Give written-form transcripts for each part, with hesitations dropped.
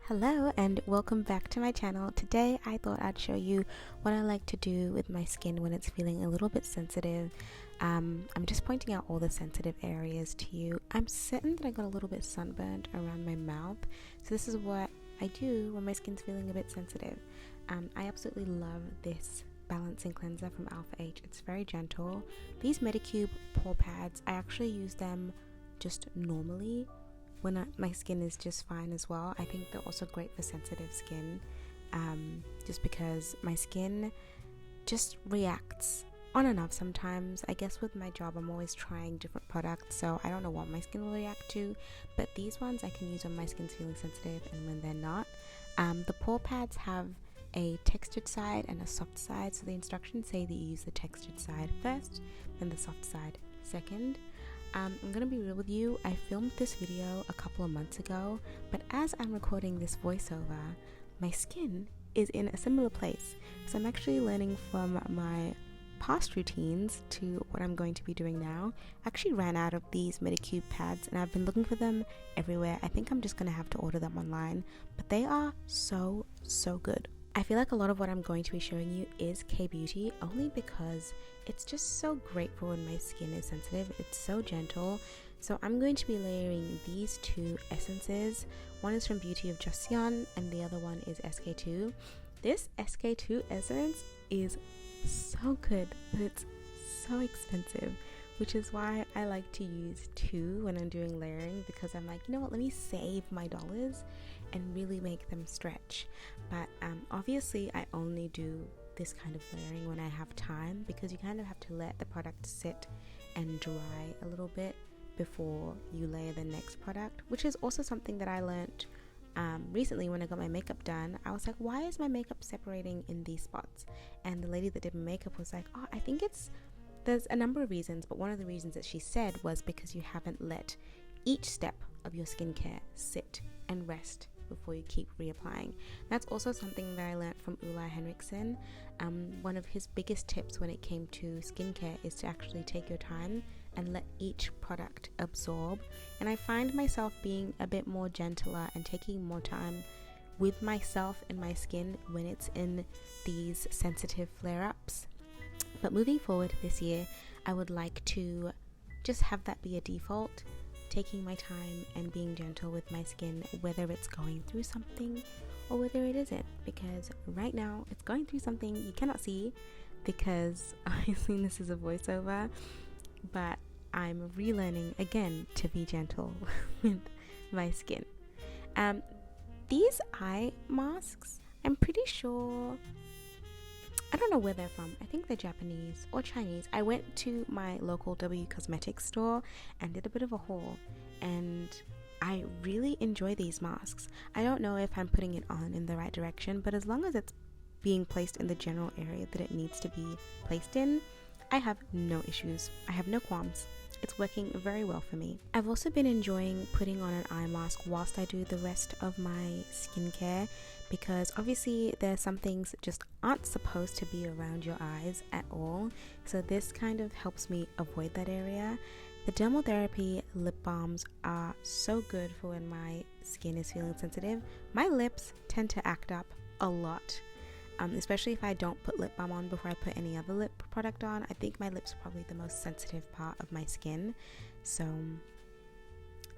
Hello and welcome back to my channel. Today I thought I'd show you what I like to do with my skin when it's feeling a little bit sensitive. I'm just pointing out all the sensitive areas to you. I'm certain that I got a little bit sunburned around my mouth, so this is what I do when my skin's feeling a bit sensitive. I absolutely love this balancing cleanser from Alpha H. It's very gentle. These Medicube pore pads, I actually use them just normally when my skin is just fine as well. I think they're also great for sensitive skin, just because my skin just reacts on and off sometimes. I guess with my job I'm always trying different products, so I don't know what my skin will react to, but these ones I can use when my skin's feeling sensitive and when they're not. The pore pads have a textured side and a soft side, so the instructions say that you use the textured side first, then the soft side second. I'm gonna be real with you, I filmed this video a couple of months ago, but as I'm recording this voiceover, my skin is in a similar place. So I'm actually learning from my past routines to what I'm going to be doing now. I actually ran out of these Medicube pads and I've been looking for them everywhere. I think I'm just gonna have to order them online, but they are so good. I feel like a lot of what I'm going to be showing you is K-beauty, only because it's just so great for when my skin is sensitive. It's so gentle. So I'm going to be layering these two essences. One is from Beauty of Joseon and the other one is SK2. This SK2 essence is so good, but it's so expensive, which is why I like to use two when I'm doing layering, because I'm like, you know what, let me save my dollars and really make them stretch. But obviously I only do this kind of layering when I have time, because you kind of have to let the product sit and dry a little bit before you layer the next product, which is also something that I learned recently when I got my makeup done. I was like, why is my makeup separating in these spots? And the lady that did my makeup was like, oh, I think there's a number of reasons, but one of the reasons that she said was because you haven't let each step of your skincare sit and rest before you keep reapplying. That's also something that I learned from Ulai Henriksen. One of his biggest tips when it came to skincare is to actually take your time and let each product absorb. And I find myself being a bit more gentler and taking more time with myself and my skin when it's in these sensitive flare-ups. But moving forward this year, I would like to just have that be a default, taking my time and being gentle with my skin, whether it's going through something or whether it isn't, because right now it's going through something you cannot see because obviously this is a voiceover, but I'm relearning again to be gentle with my skin. These eye masks, I'm pretty sure, I don't know where they're from. I think they're Japanese or Chinese. I went to my local W Cosmetics store and did a bit of a haul, and I really enjoy these masks. I don't know if I'm putting it on in the right direction, but as long as it's being placed in the general area that it needs to be placed in, I have no issues. I have no qualms. It's working very well for me. I've also been enjoying putting on an eye mask whilst I do the rest of my skincare, because obviously there are some things that just aren't supposed to be around your eyes at all. So this kind of helps me avoid that area. The Dermotherapy lip balms are so good for when my skin is feeling sensitive. My lips tend to act up a lot. Especially if I don't put lip balm on before I put any other lip product on. I think my lips are probably the most sensitive part of my skin, so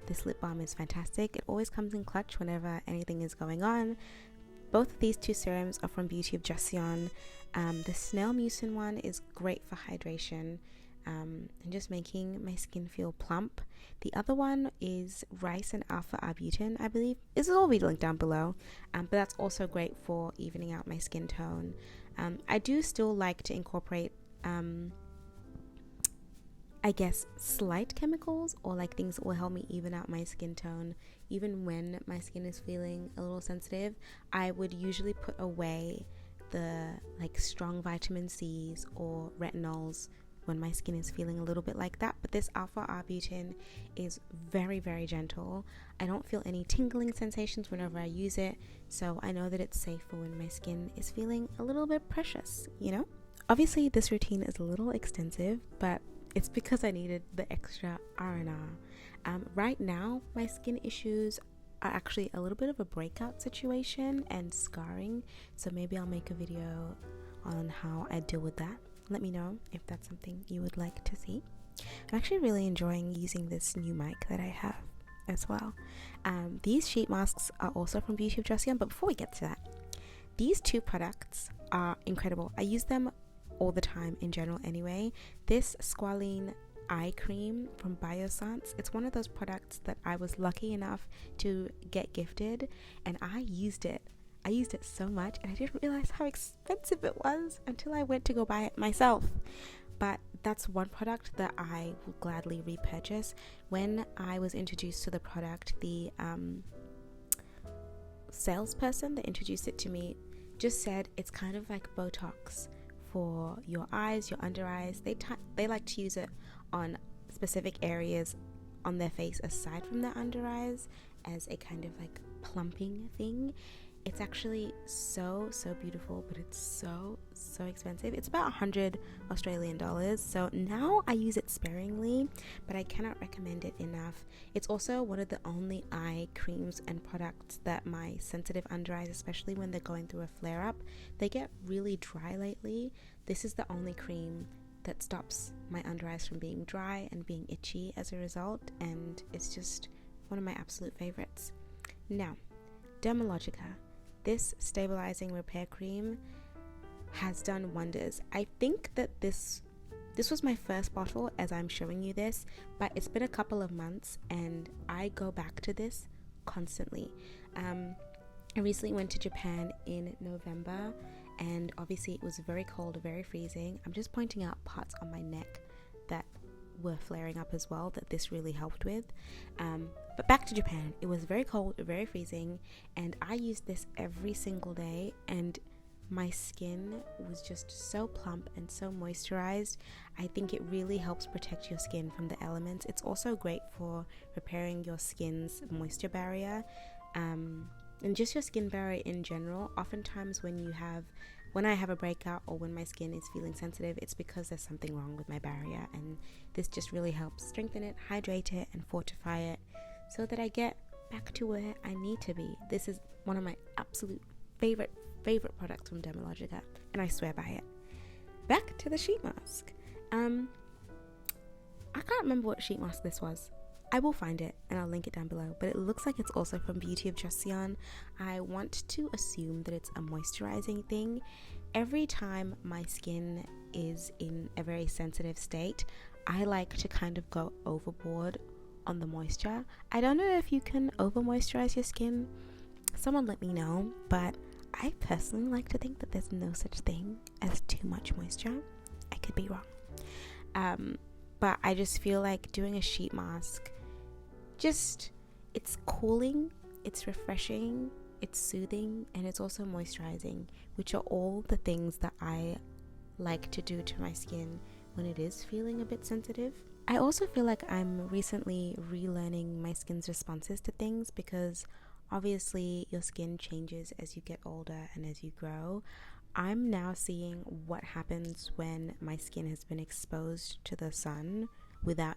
this lip balm is fantastic. It always comes in clutch whenever anything is going on. Both of these two serums are from Beauty of Joseon. The snail mucin one is great for hydration and just making my skin feel plump. The other one is rice and alpha arbutin, I believe. This will all be linked down below, but that's also great for evening out my skin tone. I do still like to incorporate I guess slight chemicals, or like things that will help me even out my skin tone even when my skin is feeling a little sensitive. I would usually put away the like strong vitamin C's or retinols when my skin is feeling a little bit like that, but this alpha arbutin is very gentle. I don't feel any tingling sensations whenever I use it, so I know that it's safe for when my skin is feeling a little bit precious, you know? Obviously this routine is a little extensive, but it's because I needed the extra R&R. Right now my skin issues are actually a little bit of a breakout situation and scarring, so maybe I'll make a video on how I deal with that. Let me know if that's something you would like to see. I'm actually really enjoying using this new mic that I have as well. These sheet masks are also from Beauty of Joseon, but before we get to that, these two products are incredible. I use them all the time in general anyway. This Squalene eye cream from Biossance, it's one of those products that I was lucky enough to get gifted, and I used it so much, and I didn't realize how expensive it was until I went to go buy it myself. But that's one product that I will gladly repurchase. When I was introduced to the product, the salesperson that introduced it to me just said it's kind of like Botox for your eyes, your under eyes. They like to use it on specific areas on their face aside from their under eyes as a kind of like plumping thing. It's actually so beautiful, but it's so expensive. It's about 100 Australian dollars. So now I use it sparingly, but I cannot recommend it enough. It's also one of the only eye creams and products that my sensitive under eyes, especially when they're going through a flare up, they get really dry lately. This is the only cream that stops my under eyes from being dry and being itchy as a result, and it's just one of my absolute favorites. Now, Dermalogica. This stabilizing repair cream has done wonders. I think that this was my first bottle as I'm showing you this, but it's been a couple of months and I go back to this constantly. I recently went to Japan in November, and obviously it was very cold, very freezing. I'm just pointing out parts on my neck that were flaring up as well that this really helped with. But back to Japan, it was very cold, very freezing, and I used this every single day, and my skin was just so plump and so moisturized. I think it really helps protect your skin from the elements. It's also great for repairing your skin's moisture barrier, and just your skin barrier in general. Oftentimes when I have a breakout or when my skin is feeling sensitive, it's because there's something wrong with my barrier, and this just really helps strengthen it, hydrate it, and fortify it so that I get back to where I need to be. This is one of my absolute favorite products from Dermalogica, and I swear by it. Back to the sheet mask. I can't remember what sheet mask this was. I will find it and I'll link it down below, but it looks like it's also from Beauty of Joseon. I want to assume that it's a moisturizing thing. Every time my skin is in a very sensitive state, I like to kind of go overboard on the moisture. I don't know if you can over moisturize your skin. Someone let me know, but I personally like to think that there's no such thing as too much moisture. I could be wrong. But I just feel like doing a sheet mask, it's cooling, it's refreshing, it's soothing, and it's also moisturizing, which are all the things that I like to do to my skin when it is feeling a bit sensitive. I also feel like I'm recently relearning my skin's responses to things, because obviously your skin changes as you get older and as you grow. I'm now seeing what happens when my skin has been exposed to the sun without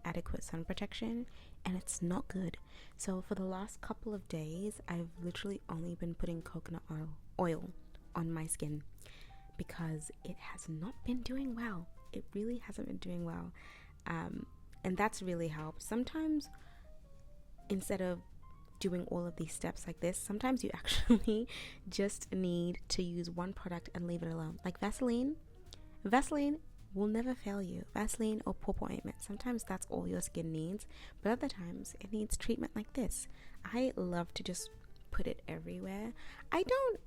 adequate sun protection, and it's not good. So for the last couple of days, I've literally only been putting coconut oil on my skin because it has not been doing well. It really hasn't been doing well. And that's really helped. Sometimes instead of doing all of these steps like this, sometimes you actually just need to use one product and leave it alone. Like Vaseline will never fail you. Vaseline or pawpaw ointment, sometimes that's all your skin needs, but other times it needs treatment like this. I love to just put it everywhere. I don't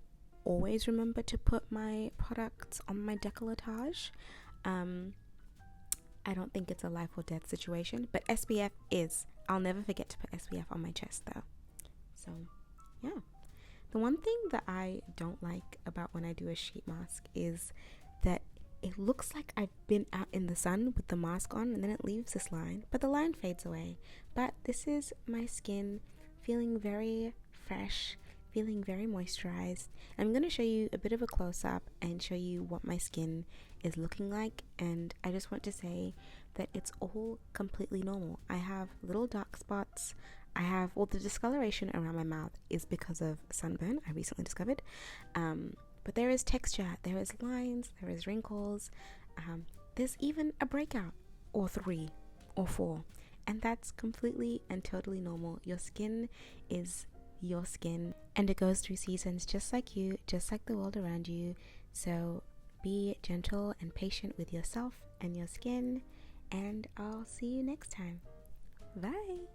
always remember to put my products on my décolletage. I don't think it's a life or death situation, but SPF is. I'll never forget to put SPF on my chest though. So yeah, the one thing that I don't like about when I do a sheet mask is that it looks like I've been out in the sun with the mask on, and then it leaves this line, but the line fades away. But this is my skin feeling very fresh, feeling very moisturized. I'm going to show you a bit of a close-up and show you what my skin is looking like, and I just want to say that it's all completely normal. I have little dark spots. I have, well, the discoloration around my mouth is because of sunburn, I recently discovered. But there is texture, there is lines, there is wrinkles, there's even a breakout or 3 or 4. And that's completely and totally normal. Your skin is your skin, and it goes through seasons just like you, just like the world around you. So be gentle and patient with yourself and your skin, and I'll see you next time. Bye.